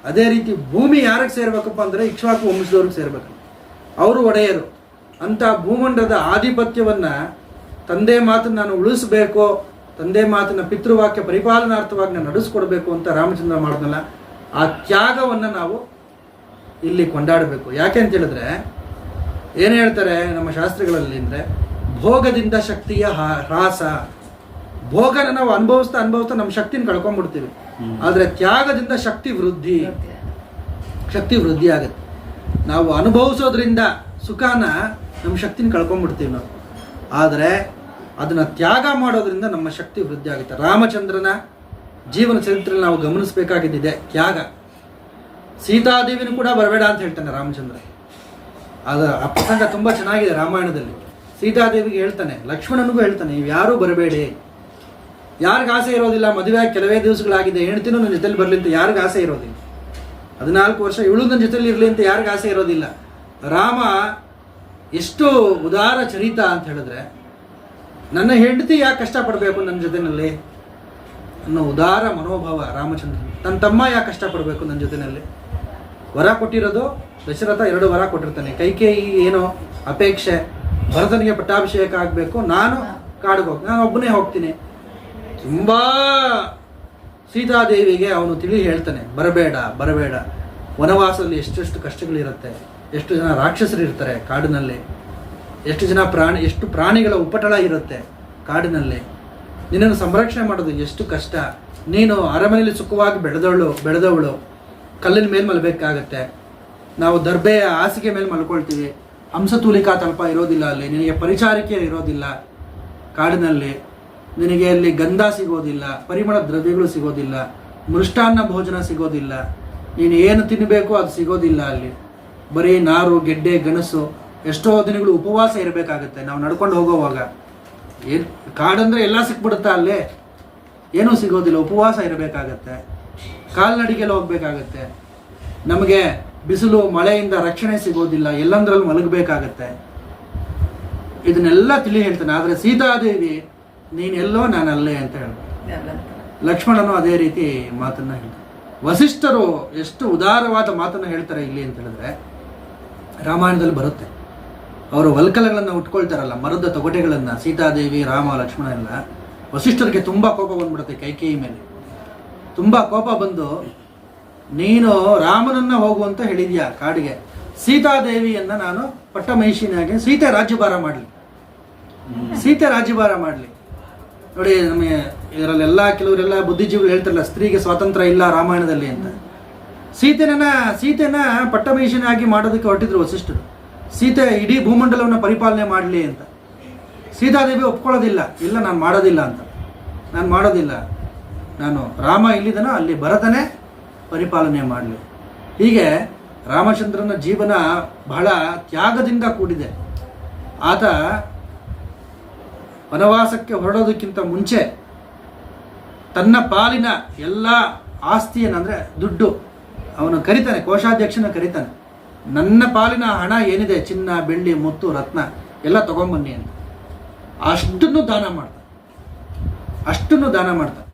ಅದೇ ರೀತಿ ಭೂಮಿ ಯಾರಿಗೆ ಸೇರ್ಬೇಕಪ್ಪ ಅಂದರೆ ಇಕ್ಷ್ವಾಕು ವಂಶದವ್ರಿಗೆ ಸೇರ್ಬೇಕು, ಅವರು ಒಡೆಯರು. ಅಂತ ಭೂಮಂಡಲದ ಆಧಿಪತ್ಯವನ್ನು ತಂದೆ ಮಾತನ್ನು ನಾನು ಉಳಿಸಬೇಕು, ತಂದೆ ಮಾತಿನ ಪಿತೃವಾಕ್ಯ ಪರಿಪಾಲನಾರ್ಥವಾಗಿ ನಾನು ನಡೆಸ್ಕೊಡ್ಬೇಕು ಅಂತ ರಾಮಚಂದ್ರ ಮಾಡಿದ್ನಲ್ಲ, ಆ ತ್ಯಾಗವನ್ನು ನಾವು ಇಲ್ಲಿ ಕೊಂಡಾಡಬೇಕು. ಯಾಕೆ ಅಂತ ಹೇಳಿದ್ರೆ ಏನು ಹೇಳ್ತಾರೆ ನಮ್ಮ ಶಾಸ್ತ್ರಗಳಲ್ಲಿ ಅಂದರೆ, ಭೋಗದಿಂದ ಶಕ್ತಿಯ ಹ್ರಾಸ. ಭೋಗನ ನಾವು ಅನುಭವಿಸ್ತಾ ನಮ್ಮ ಶಕ್ತಿನ ಕಳ್ಕೊಂಡ್ಬಿಡ್ತೀವಿ. ಆದರೆ ತ್ಯಾಗದಿಂದ ಶಕ್ತಿ ವೃದ್ಧಿ ಆಗುತ್ತೆ. ನಾವು ಅನುಭವಿಸೋದ್ರಿಂದ ಸುಖನ ನಮ್ಮ ಶಕ್ತಿನ ಕಳ್ಕೊಂಡ್ಬಿಡ್ತೀವಿ ನಾವು. ಆದರೆ ಅದನ್ನು ತ್ಯಾಗ ಮಾಡೋದ್ರಿಂದ ನಮ್ಮ ಶಕ್ತಿ ವೃದ್ಧಿ ಆಗುತ್ತೆ. ರಾಮಚಂದ್ರನ ಜೀವನ ಚರಿತ್ರೆಯಲ್ಲಿ ನಾವು ಗಮನಿಸಬೇಕಾಗಿದ್ದಿದೆ ತ್ಯಾಗ. ಸೀತಾದೇವಿನೂ ಕೂಡ ಬರಬೇಡ ಅಂತ ಹೇಳ್ತಾನೆ ರಾಮಚಂದ್ರ. ಆ ಪ್ರಸಂಗ ತುಂಬ ಚೆನ್ನಾಗಿದೆ ರಾಮಾಯಣದಲ್ಲಿ. ಸೀತಾದೇವಿಗೆ ಹೇಳ್ತಾನೆ, ಲಕ್ಷ್ಮಣನಿಗೂ ಹೇಳ್ತಾನೆ, ನೀವು ಯಾರೂ ಬರಬೇಡಿ. ಯಾರಿಗೆ ಆಸೆ ಇರೋದಿಲ್ಲ, ಮದುವೆ ಆಗಿ ಕೆಲವೇ ದಿವಸಗಳಾಗಿದೆ, ಹೆಣ್ತಿನೂ ನನ್ನ ಜೊತೆಲಿ ಬರಲಿ ಅಂತ ಯಾರಿಗೆ ಆಸೆ ಇರೋದಿಲ್ಲ. 14 ವರ್ಷ ಇವಳು ನನ್ನ ಜೊತೆಲಿ ಇರಲಿ ಅಂತ ಯಾರಿಗೆ ಆಸೆ ಇರೋದಿಲ್ಲ. ರಾಮ ಎಷ್ಟು ಉದಾರ ಚರಿತ ಅಂತ ಹೇಳಿದ್ರೆ, ನನ್ನ ಹೆಂಡತಿ ಯಾಕೆ ಕಷ್ಟಪಡಬೇಕು ನನ್ನ ಜೊತೆಯಲ್ಲಿ ಅನ್ನೋ ಉದಾರ ಮನೋಭಾವ ರಾಮಚಂದ್ರ. ತನ್ನ ತಮ್ಮ ಯಾಕೆ ಕಷ್ಟಪಡಬೇಕು ನನ್ನ ಜೊತೆಯಲ್ಲಿ. ವರ ಕೊಟ್ಟಿರೋದು ದಶರಥ 2 ವರ ಕೊಟ್ಟಿರ್ತಾನೆ. ಕೈಕೇಯಿ ಏನೋ ಅಪೇಕ್ಷೆ, ಭರತನಿಗೆ ಪಟ್ಟಾಭಿಷೇಕ ಆಗಬೇಕು, ನಾನು ಕಾಡಿಗೆ ಹೋಗಿ ನಾನು ಒಬ್ಬನೇ ಹೋಗ್ತೀನಿ. ತುಂಬ ಸೀತಾದೇವಿಗೆ ಅವನು ತಿಳಿ ಹೇಳ್ತಾನೆ, ಬರಬೇಡ. ವನವಾಸದಲ್ಲಿ ಎಷ್ಟೆಷ್ಟು ಕಷ್ಟಗಳಿರುತ್ತೆ, ಎಷ್ಟು ಜನ ರಾಕ್ಷಸರು ಇರ್ತಾರೆ ಕಾಡಿನಲ್ಲಿ, ಎಷ್ಟು ಪ್ರಾಣಿಗಳ ಉಪಟಳ ಇರುತ್ತೆ ಕಾಡಿನಲ್ಲಿ. ನಿನ್ನನ್ನು ಸಂರಕ್ಷಣೆ ಮಾಡೋದು ಎಷ್ಟು ಕಷ್ಟ. ನೀನು ಅರಮನೆಯಲ್ಲಿ ಸುಖವಾಗಿ ಬೆಳೆದವಳು ಕಲ್ಲಿನ ಮೇಲೆ ಮಲಬೇಕಾಗತ್ತೆ. ನಾವು ದರ್ಬೆಯ ಹಾಸಿಗೆ ಮೇಲೆ ಮಲ್ಕೊಳ್ತೀವಿ. ಹಂಸತೂಲಿಕಾ ತಲ್ಪ ಇರೋದಿಲ್ಲ ಅಲ್ಲಿ. ನಿನಗೆ ಪರಿಚಾರಿಕೆ ಇರೋದಿಲ್ಲ ಕಾಡಿನಲ್ಲಿ. ನಿನಗೆ ಅಲ್ಲಿ ಗಂಧ ಸಿಗೋದಿಲ್ಲ, ಪರಿಮಳ ದ್ರವ್ಯಗಳು ಸಿಗೋದಿಲ್ಲ, ಮೃಷ್ಟಾನ್ನ ಭೋಜನ ಸಿಗೋದಿಲ್ಲ. ನೀನು ಏನು ತಿನ್ನಬೇಕು ಅದು ಸಿಗೋದಿಲ್ಲ ಅಲ್ಲಿ. ಬರೀ ನಾರು, ಗೆಡ್ಡೆ, ಗೆಣಸು. ಎಷ್ಟೋ ದಿನಗಳು ಉಪವಾಸ ಇರಬೇಕಾಗತ್ತೆ ನಾವು ನಡ್ಕೊಂಡು ಹೋಗೋವಾಗ. ಕಾಡಂದ್ರೆ ಎಲ್ಲ ಸಿಕ್ಬಿಡುತ್ತಾ ಅಲ್ಲೇ, ಏನೂ ಸಿಗೋದಿಲ್ಲ, ಉಪವಾಸ ಇರಬೇಕಾಗತ್ತೆ. ಕಾಲ್ನಡಿಗೆಲ್ಲ ಹೋಗ್ಬೇಕಾಗತ್ತೆ. ನಮಗೆ ಬಿಸಿಲು ಮಳೆಯಿಂದ ರಕ್ಷಣೆ ಸಿಗೋದಿಲ್ಲ, ಎಲ್ಲಂದ್ರಲ್ಲಿ ಮಲಗಬೇಕಾಗತ್ತೆ. ಇದನ್ನೆಲ್ಲ ತಿಳಿ ಹೇಳ್ತಾನೆ. ಆದರೆ ಸೀತಾದೇವಿ ನೀನೆಲ್ಲೋ ನಾನಲ್ಲೇ ಅಂತ ಹೇಳ್ತಾರೆ. ಲಕ್ಷ್ಮಣನು ಅದೇ ರೀತಿ ಮಾತನ್ನ ಹೇಳ್ತಾರೆ. ವಸಿಷ್ಠರು ಎಷ್ಟು ಉದಾರವಾದ ಮಾತನ್ನು ಹೇಳ್ತಾರೆ ಇಲ್ಲಿ ಅಂತ ಹೇಳಿದ್ರೆ, ರಾಮಾಯಣದಲ್ಲಿ ಬರುತ್ತೆ. ಅವರು ವಲ್ಕಲಗಳನ್ನು ಉಟ್ಕೊಳ್ತಾರಲ್ಲ, ಮರದ ತೊಗಟೆಗಳನ್ನು, ಸೀತಾದೇವಿ, ರಾಮ, ಲಕ್ಷ್ಮಣ ಎಲ್ಲ. ವಸಿಷ್ಠರಿಗೆ ತುಂಬ ಕೋಪ ಬಂದ್ಬಿಡುತ್ತೆ ಕೈಕೇಯಿ ಮೇಲೆ. ತುಂಬ ಕೋಪ ಬಂದು, ನೀನು ರಾಮನನ್ನ ಹೋಗುವಂತ ಹೇಳಿದ್ಯಾ ಕಾಡಿಗೆ, ಸೀತಾದೇವಿಯನ್ನ ನಾನು ಪಟ್ಟಮಹಿಷಿನಾಗೆ ಸೀತೆ ರಾಜ್ಯಭಾರ ಮಾಡಲಿ. ನೋಡಿ, ನಮಗೆ ಇದರಲ್ಲೆಲ್ಲ ಕೆಲವರೆಲ್ಲ ಬುದ್ಧಿಜೀವಿಗಳು ಹೇಳ್ತಾರಲ್ಲ, ಸ್ತ್ರೀಗೆ ಸ್ವಾತಂತ್ರ್ಯ ಇಲ್ಲ ರಾಮಾಯಣದಲ್ಲಿ ಅಂತ. ಸೀತೆನ ಪಟ್ಟಮಹಿಷಿನಾಗಿ ಮಾಡೋದಕ್ಕೆ ಹೊರಟಿದ್ರು ವಸಿಷ್ಠರು. ಸೀತೆ ಇಡೀ ಭೂಮಂಡಲವನ್ನು ಪರಿಪಾಲನೆ ಮಾಡಲಿ ಅಂತ. ಸೀತಾದೇವಿ ಒಪ್ಕೊಳ್ಳೋದಿಲ್ಲ, ಇಲ್ಲ ನಾನು ಮಾಡೋದಿಲ್ಲ, ನಾನು ರಾಮ ಇಲ್ಲಿದನೋ ಅಲ್ಲಿ ಭರತನೇ ಪರಿಪಾಲನೆ ಮಾಡಲಿ. ಹೀಗೆ ರಾಮಚಂದ್ರನ ಜೀವನ ಬಹಳ ತ್ಯಾಗದಿಂದ ಕೂಡಿದೆ. ಆತ ವನವಾಸಕ್ಕೆ ಹೊರಡೋದಕ್ಕಿಂತ ಮುಂಚೆ ತನ್ನ ಪಾಲಿನ ಎಲ್ಲ ಆಸ್ತಿಯನ್ನು, ಅಂದರೆ ದುಡ್ಡು, ಅವನು ಕರಿತಾನೆ, ಕೋಶಾಧ್ಯಕ್ಷನ ಕರಿತಾನೆ, ನನ್ನ ಪಾಲಿನ ಹಣ ಏನಿದೆ, ಚಿನ್ನ, ಬೆಳ್ಳಿ, ಮುತ್ತು, ರತ್ನ ಎಲ್ಲ ತಗೊಂಬನ್ನಿ ಅಂತ. ಅಷ್ಟನ್ನು ದಾನ ಮಾಡ್ತಾನೆ. ಅಷ್ಟನ್ನು ದಾನ ಮಾಡ್ತಾನೆ.